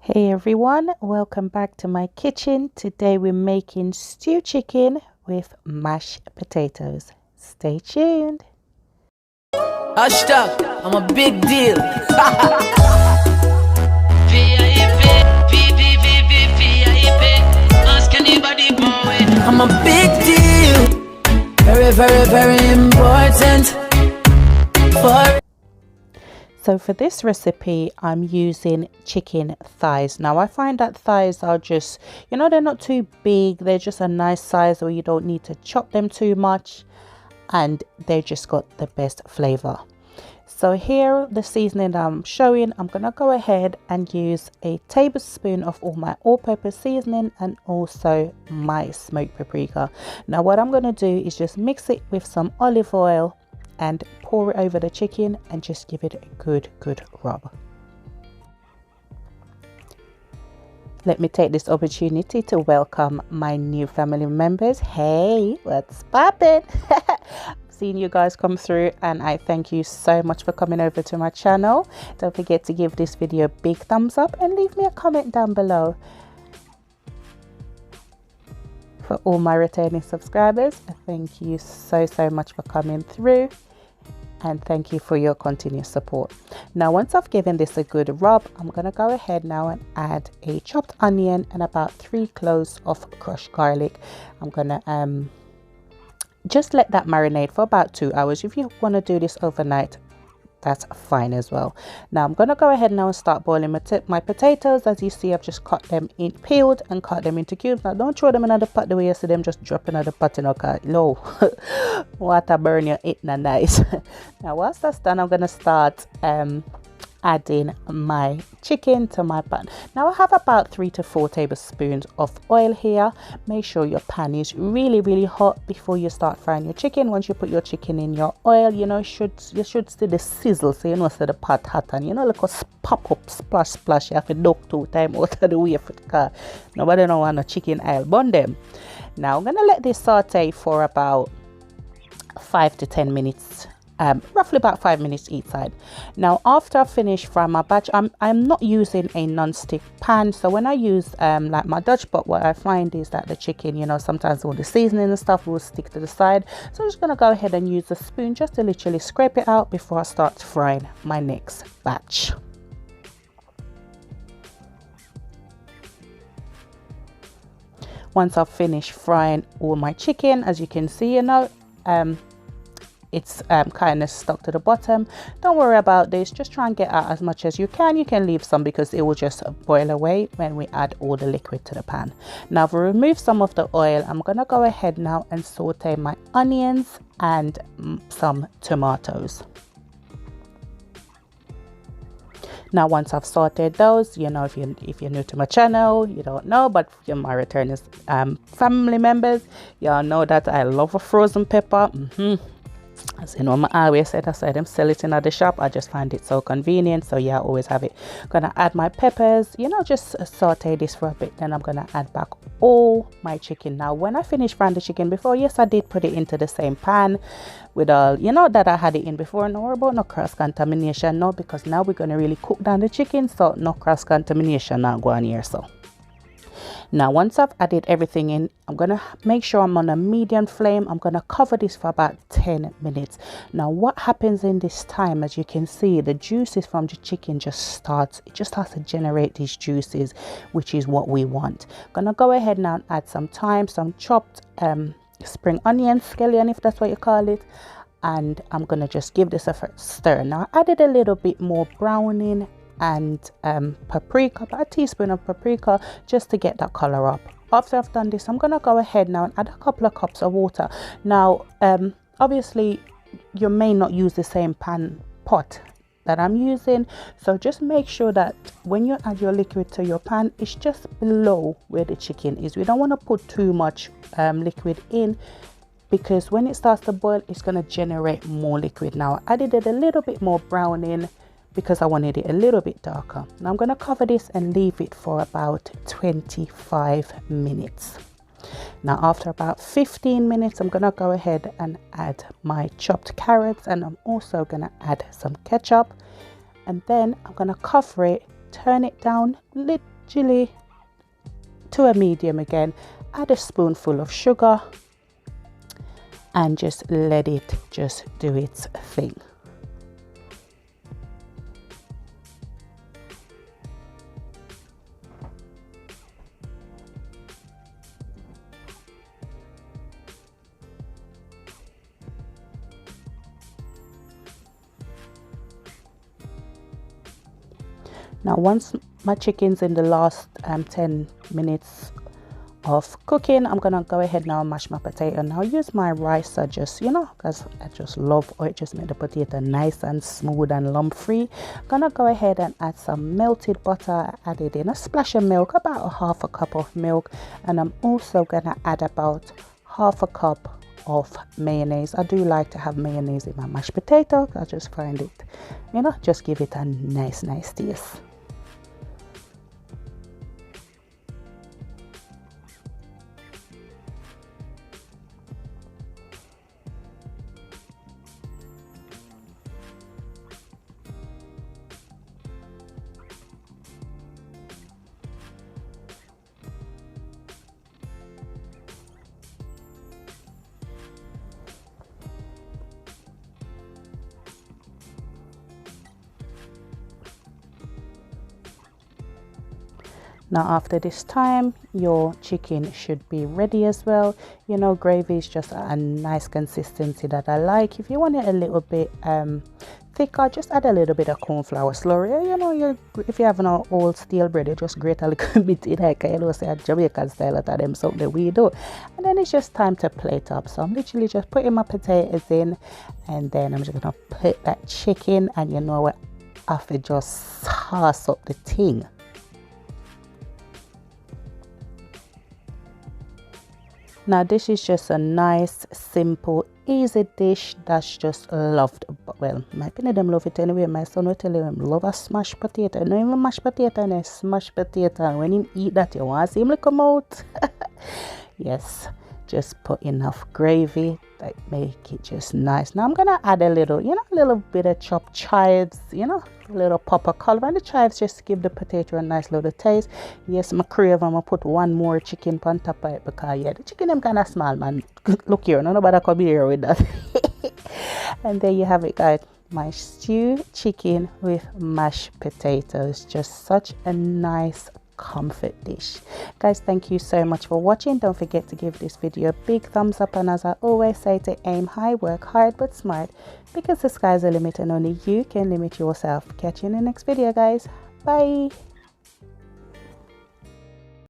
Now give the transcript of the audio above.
Hey everyone, welcome back to my kitchen. Today we're making stew chicken with mashed potatoes. Stay tuned. Hashtag, I'm a big deal. I'm a big deal. Very, very, very important. So for this recipe, I'm using chicken thighs. Now I find that thighs are just, they're not too big. They're just a nice size where you don't need to chop them too much. And they just got the best flavor. So here, the seasoning I'm showing, I'm going to go ahead and use a tablespoon of all my all-purpose seasoning and also my smoked paprika. Now what I'm going to do is just mix it with some olive oil and pour it over the chicken and just give it a good rub. Let me take this opportunity to welcome my new family members. Hey, what's poppin'? Seeing you guys come through, and I thank you so much for coming over to my channel. Don't forget to give this video a big thumbs up and leave me a comment down below. For all my returning subscribers, thank you so much for coming through, and thank you for your continuous support. Now once I've given this a good rub, I'm going to go ahead now and add a chopped onion and about 3 cloves of crushed garlic. I'm going to just let that marinate for about 2 hours. If you want to do this overnight, that's fine as well. Now I'm going to go ahead now and start boiling my potatoes. As you see, I've just cut them in, peeled and cut them into cubes. Now don't throw them in the pot the way you see them just dropping out the pot in a low water burn your it not nice. Now once that's done, I'm going to start adding my chicken to my pan. Now I have about 3 to 4 tablespoons of oil here. Make sure your pan is really hot before you start frying your chicken. Once you put your chicken in your oil, you should see the sizzle, so see the pot hot, and like a pop up splash. You have to duck 2 times out of the way for the car. Nobody don't want a chicken oil burn them. Now I'm gonna let this saute for about 5 to 10 minutes. Roughly about 5 minutes each side. Now after I finish frying my batch, I'm not using a non-stick pan. So when I use like my Dutch pot, what I find is that the chicken, sometimes all the seasoning and stuff will stick to the side. So I'm just gonna go ahead and use a spoon just to literally scrape it out before I start frying my next batch. Once I've finished frying all my chicken, as you can see, it's kind of stuck to the bottom. Don't worry about this, just try and get out as much as you can. You can leave some because it will just boil away when we add all the liquid to the pan. Now I've removed some of the oil. I'm gonna go ahead now and saute my onions and some tomatoes. Now once I've sauteed those, if you're new to my channel, you don't know, but you're my returning family members, y'all know that I love a frozen pepper. As you know, I always said, that's why them sell it in the shop. I just find it so convenient, so yeah, I always have it. Gonna add my peppers, just saute this for a bit. Then I'm gonna add back all my chicken. Now when I finished frying the chicken before, yes, I did put it into the same pan with all that I had it in before. No worry about no cross contamination, no, because now we're gonna really cook down the chicken, so no cross contamination now go on here. So now once I've added everything in, I'm gonna make sure I'm on a medium flame. I'm gonna cover this for about 10 minutes. Now what happens in this time, as you can see, the juices from the chicken just starts to generate these juices, which is what we want. I'm gonna go ahead now and add some thyme, some chopped spring onion, scallion if that's what you call it, and I'm gonna just give this a stir. Now I added a little bit more browning and paprika, about a teaspoon of paprika, just to get that color up. After I've done this, I'm gonna go ahead now and add a couple of cups of water. Now obviously you may not use the same pot that I'm using, so just make sure that when you add your liquid to your pan, it's just below where the chicken is. We don't want to put too much liquid in, because when it starts to boil, it's going to generate more liquid. Now I added a little bit more browning because I wanted it a little bit darker. Now I'm going to cover this and leave it for about 25 minutes. Now after about 15 minutes, I'm gonna go ahead and add my chopped carrots, and I'm also gonna add some ketchup, and then I'm gonna cover it, turn it down chili to a medium again. Add a spoonful of sugar and just let it just do its thing. Now once my chicken's in the last 10 minutes of cooking, I'm gonna go ahead now and mash my potato. Now use my ricer, just because I just love or it just made the potato nice and smooth and lump free. Gonna go ahead and add some melted butter. I added in a splash of milk, about a half a cup of milk, and I'm also gonna add about half a cup of mayonnaise. I do like to have mayonnaise in my mashed potato. I just find it, just give it a nice taste. Now after this time, your chicken should be ready as well. Gravy is just a nice consistency that I like. If you want it a little bit thicker, just add a little bit of corn flour slurry. If you have an old steel bread, you just grate a little bit in like say a Jamaican style of them something we do. And then it's just time to plate up. So I'm literally just putting my potatoes in, and then I'm just gonna put that chicken, and what, I have to just sauce up the thing. Now this is just a nice, simple, easy dish that's just loved. Well, my opinion, them love it anyway. My son will tell you him love a smashed potato. No even mashed potato and a smashed potato. And when him eat that, you want to see him come out. Yes, just put enough gravy that make it just nice. Now I'm gonna add a little, a little bit of chopped chives, a little pop of color, and the chives just give the potato a nice little taste. Yes, my crave, I'm gonna put one more chicken on top of it, because the chicken them kind of small, man. Look here, nobody come here with that. And there you have it, guys. My stew chicken with mashed potatoes. Just such a nice comfort dish. Guys, thank you so much for watching. Don't forget to give this video a big thumbs up, and as I always say, to aim high, work hard but smart, because the sky's the limit and only you can limit yourself. Catch you in the next video, guys. Bye.